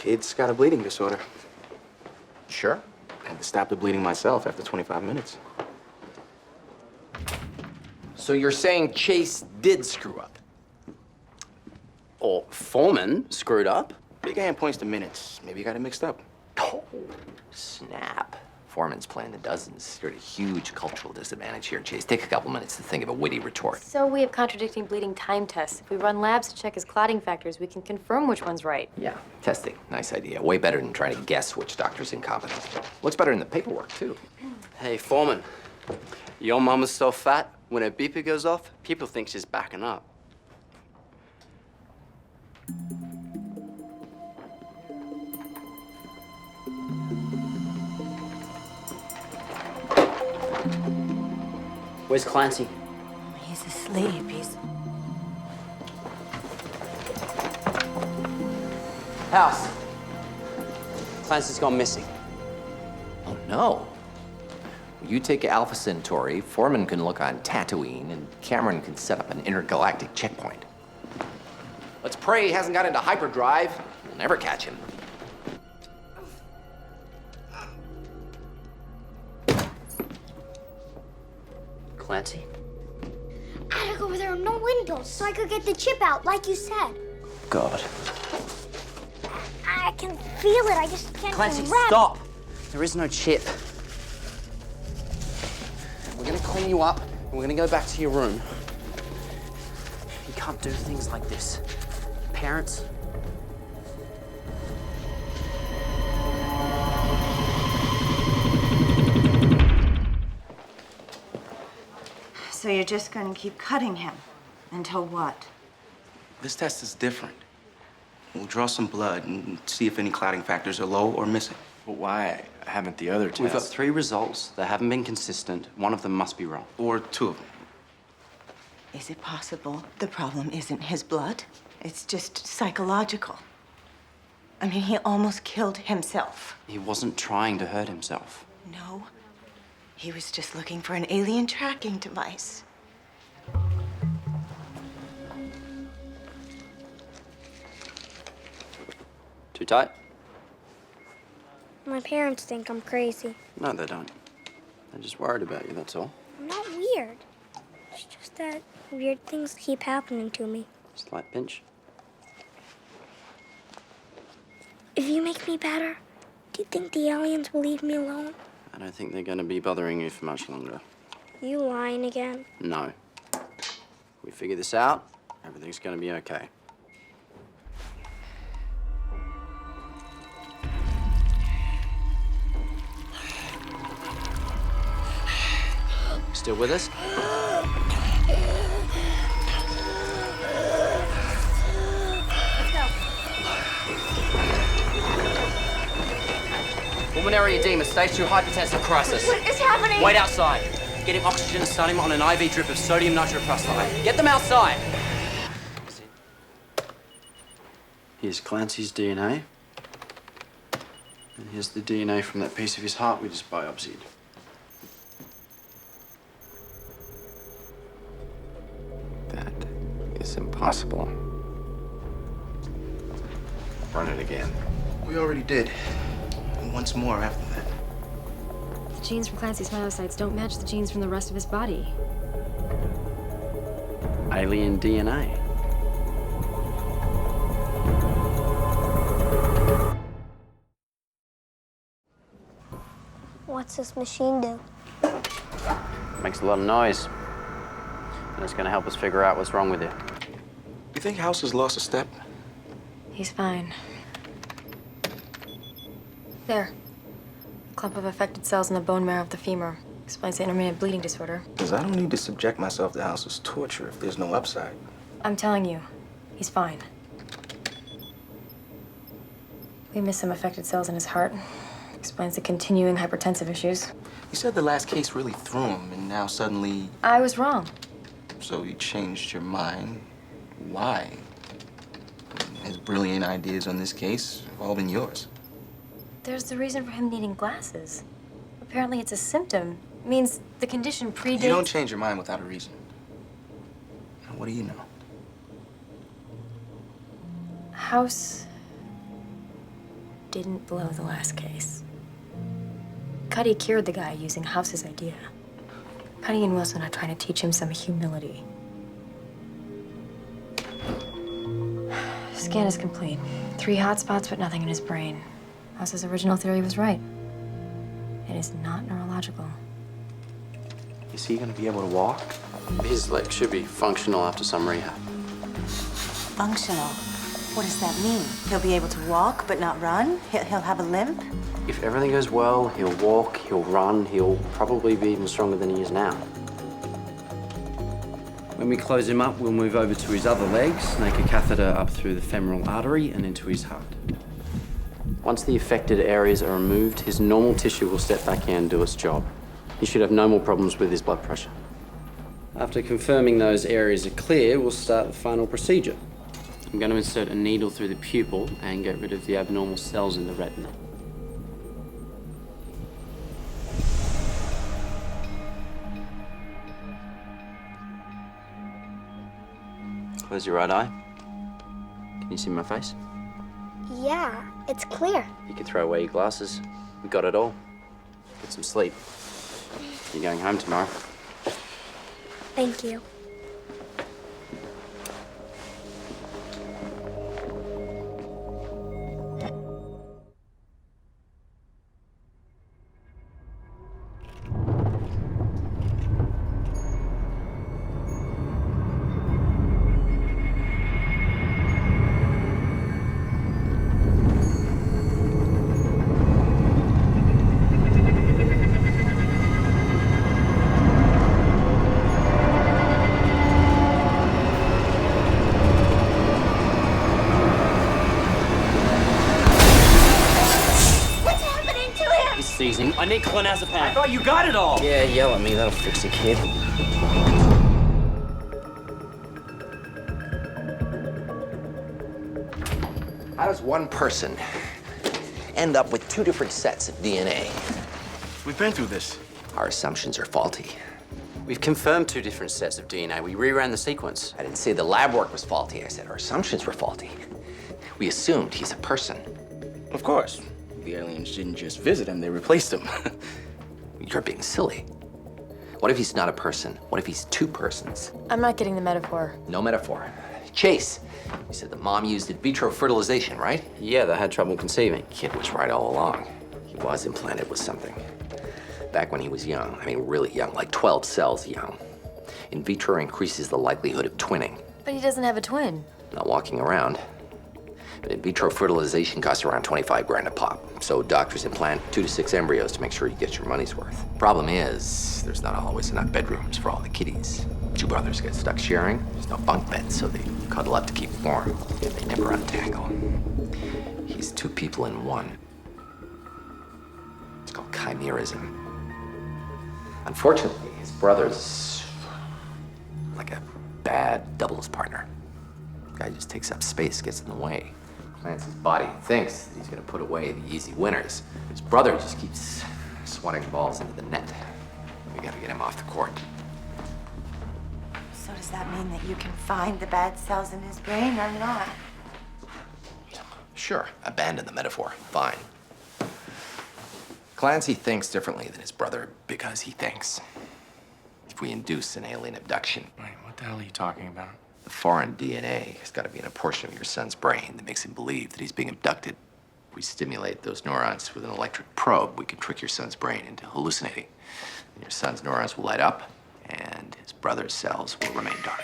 Kid's got a bleeding disorder. Sure. I had to stop the bleeding myself after 25 minutes. So you're saying Chase did screw up? Or Foreman screwed up? Big hand points to minutes. Maybe you got it mixed up. Oh, snap. Foreman's playing the dozens. You're at a huge cultural disadvantage here, Chase. Take a couple minutes to think of a witty retort. So we have contradicting bleeding time tests. If we run labs to check his clotting factors, we can confirm which one's right. Yeah, testing. Nice idea. Way better than trying to guess which doctor's incompetent. Looks better in the paperwork, too. Hey, Foreman. Your mama's so fat, when her beeper goes off, people think she's backing up. Where's Clancy? He's asleep. House. Clancy's gone missing. Oh, no. You take Alpha Centauri, Foreman can look on Tatooine, and Cameron can set up an intergalactic checkpoint. Let's pray he hasn't got into hyperdrive. We'll never catch him. Clancy? I had to go where there are no windows so I could get the chip out, like you said. God. I can feel it. I just can't Clancy, grab it. stop! There is no chip. We're gonna clean you up, and we're gonna go back to your room. You can't do things like this. Parents. So you're just going to keep cutting him until what? This test is different. We'll draw some blood and see if any clotting factors are low or missing. But why haven't the other tests? We've got 3 results. They haven't been consistent. One of them must be wrong. Or 2 of them. Is it possible the problem isn't his blood? It's just psychological. I mean, he almost killed himself. He wasn't trying to hurt himself. No, he was just looking for an alien tracking device. Too tight? My parents think I'm crazy. No, they don't. They're just worried about you, that's all. I'm not weird. It's just that weird things keep happening to me. Slight pinch. If you make me better, do you think the aliens will leave me alone? I don't think they're gonna be bothering you for much longer. You lying again? No. We figure this out, everything's gonna be okay. Still with us? Let's go. Pulmonary edema, stage 2 hypertensive crisis. What is happening? Wait outside. Get him oxygen, start him on an IV drip of sodium nitroprusside. Get them outside. Here's Clancy's DNA. And here's the DNA from that piece of his heart we just biopsied. That is impossible. Run it again. We already did. And once more after that. The genes from Clancy's myocytes don't match the genes from the rest of his body. Alien DNA. What's this machine do? Makes a lot of noise. And it's gonna help us figure out what's wrong with you. You think House has lost a step? He's fine. There. A clump of affected cells in the bone marrow of the femur. Explains the intermittent bleeding disorder. Because I don't need to subject myself to House's torture if there's no upside. I'm telling you, he's fine. We missed some affected cells in his heart. Explains the continuing hypertensive issues. You said the last case really threw him, and now suddenly... I was wrong. So you changed your mind. Why? His brilliant ideas on this case have all been yours. There's the reason for him needing glasses. Apparently it's a symptom. It means the condition predates... You don't change your mind without a reason. Now, what do you know? House didn't blow the last case. Cuddy cured the guy using House's idea. Cuddy and Wilson are trying to teach him some humility. Scan is complete. 3 hot spots, but nothing in his brain. House's original theory was right. It is not neurological. Is he going to be able to walk? His leg should be functional after some rehab. Functional. What does that mean? He'll be able to walk but not run? He'll have a limp? If everything goes well, he'll walk, he'll run, he'll probably be even stronger than he is now. When we close him up, we'll move over to his other leg, snake a catheter up through the femoral artery and into his heart. Once the affected areas are removed, his normal tissue will step back in and do its job. He should have no more problems with his blood pressure. After confirming those areas are clear, we'll start the final procedure. I'm going to insert a needle through the pupil and get rid of the abnormal cells in the retina. Close your right eye. Can you see my face? Yeah, it's clear. You can throw away your glasses. We got it all. Get some sleep. You're going home tomorrow. Thank you. Seizing. I need clonazepam. I thought you got it all. Yeah, yell at me. That'll fix it, kid. How does one person end up with 2 different sets of DNA? We've been through this. Our assumptions are faulty. We've confirmed 2 different sets of DNA. We reran the sequence. I didn't say the lab work was faulty. I said our assumptions were faulty. We assumed he's a person. Of course. The aliens didn't just visit him, they replaced him. You're being silly. What if he's not a person? What if he's 2 persons? I'm not getting the metaphor. No metaphor. Chase, you said the mom used in vitro fertilization, right? Yeah, they had trouble conceiving. Kid was right all along. He was implanted with something. Back when he was young, I mean really young, like 12 cells young. In vitro increases the likelihood of twinning. But he doesn't have a twin. Not walking around. But in vitro fertilization costs around 25 grand a pop. So doctors implant 2 to 6 embryos to make sure you get your money's worth. Problem is, there's not always enough bedrooms for all the kiddies. 2 brothers get stuck sharing. There's no bunk beds, so they cuddle up to keep warm. Yet they never untangle. He's 2 people in one. It's called chimerism. Unfortunately, his brother's like a bad doubles partner. Guy just takes up space, gets in the way. Plants his body, thinks that he's gonna put away the easy winners. His brother just keeps swatting balls into the net. We gotta get him off the court. So does that mean that you can find the bad cells in his brain or not? Sure, abandon the metaphor, fine. Clancy thinks differently than his brother because he thinks. If we induce an alien abduction, Wait, what the hell are you talking about? the foreign DNA has got to be in a portion of your son's brain that makes him believe that he's being abducted. If we stimulate those neurons with an electric probe, we can trick your son's brain into hallucinating. And your son's neurons will light up, and his brother's cells will remain dark.